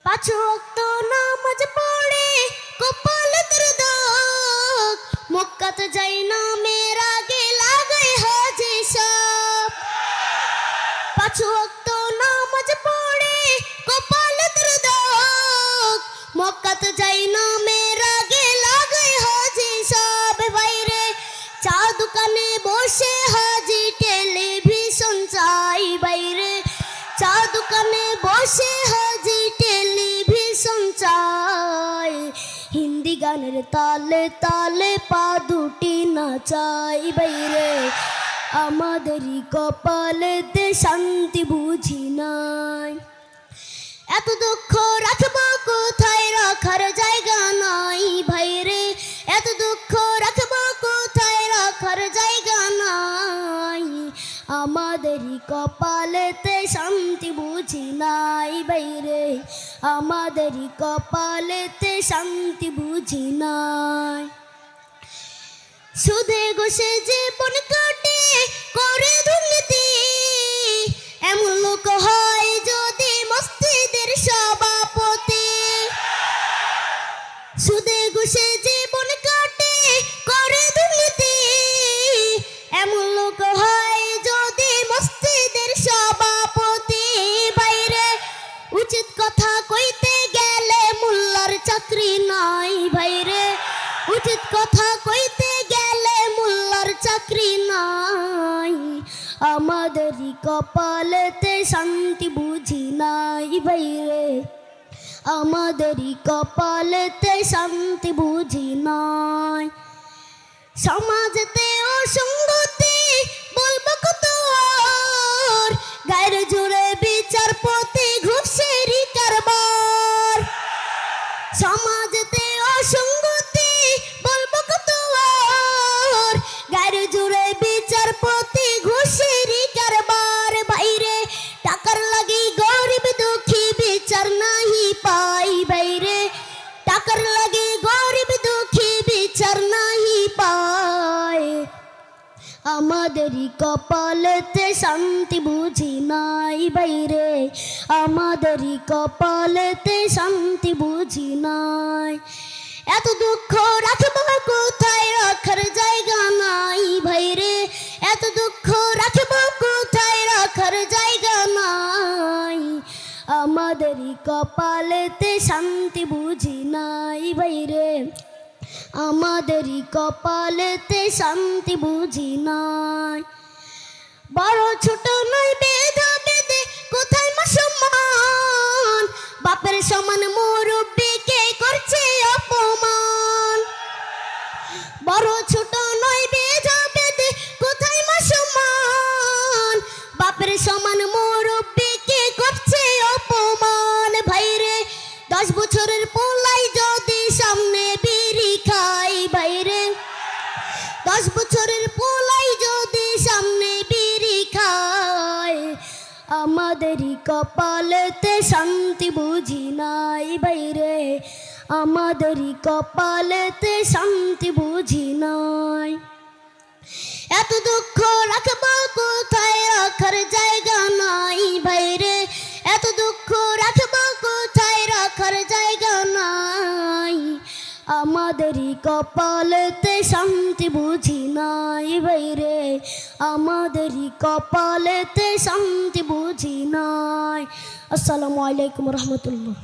পাঁচ ওয়াক্ত নামাজ পড়ে কপালে তোর দাগ, মক্কাতে যাই না মেয়ের আগে লাগাই হাজি সাহেব। পাঁচ ওয়াক্ত নামাজ পড়ে কপালে তোর দাগ, মক্কাতে যাই না মেয়ের আগে লাগাই হাজি সাহেব। বাইরে চা দোকানে বসে হাজি টেলিভিশন চাই, বাইরে চা দোকানে বসে হাজি টেলিভিশন চাই। হিন্দি গানের তালে তালে পা দুটি নাচাই, বাইরে আমাদেরই কপালেতে শান্তি বুঝি নাই। এত দুঃখ রাখবো কোথায়, রাখার জায়গা নাই ভাইরে, এত দুঃখ রাখবো কোথায়, রাখার জায়গা নাই। আমাদেরই কপালেতে শান্তি বুঝি নাই বাইরে, আমাদেরই কপালেতে শান্তি বুঝি নাই। সুদে ঘুষে জীবন কাটে করে দুর্নীতি, এমন লোক হয় যদি মসজিদের সভাপতি। সুদে ঘুষে জীবন কাটে করে দুর্নীতি, এমন লোক হয় যদি মসজিদের সভাপতি। বাইরে উচিত কথা কইতে গেলে মোল্লার চাকরি নাই ভাইরে, উচিত কথা কইতে গেলে মোল্লার চাকরি নাই। আমাদেরই কপালেতে শান্তি বুঝি নাই ভাইরে, আমাদেরই কপালেতে শান্তি বুঝি নাই। সমাজেতে অসঙ্গতি বলবো কত আর, গায়ের জোরে বিচারপতি ঘুষেরই কারবার। সমাজেতে অসঙ্গতি বলবো কত আর, গায়ের জোরে বিচারপতি ঘুষেরই কারবার। বাইরে টাকার লাগি গরিব দুঃখী বিচার নাহি পাই, বাইরে টাকার লাগি গরিব দুঃখী বিচার নাহি পায়। আমাদেরই কপালেতে শান্তি বুঝি নাই বাইরে, আমাদেরই কপালেতে শান্তি বুঝি নাই। এত দুঃখ রাখবো কোথায়, রাখার জায়গা নাই ভাইরে, এত দুঃখ রাখবো কোথায়, রাখার জায়গা নাই। আমাদেরই কপালেতে শান্তি বুঝি নাই বাইরে, আমাদেরই কপালেতে শান্তি বুঝি নাই। বড় ছোট নয় বেধা বেদে কোথায় মা সম্মান, বাপের সমান মুরব্বিকে করছে অপমান। বড় ছোট নয় বেধা বেদে কোথায় মা সম্মান, বাপের সমান মুরব্বিকে করছে অপমান। ভাইরে 10 বছরের পোলাই যদি সামনে বিড়ি খাই, বাইরে 10 বছরের পোলাই যদি সামনে বিড়ি খায়। আমাদেরই কপালেতে শান্তি বুঝি নাই বাইরে, আমাদেরই কপালেতে শান্তি বুঝি নাই। এত দুঃখ রাখবো কোথায়, রাখার জায়গা নাই বাইরে, এত দুঃখ রাখবো কোথায়, রাখার জায়গা নাই। আমাদেরই কপালেতে শান্তি বুঝি নাই বাইরে, আমাদেরই কপালেতে শান্তি বুঝি নাই। আসসালামু আলাইকুম রহমতুল্লাহ।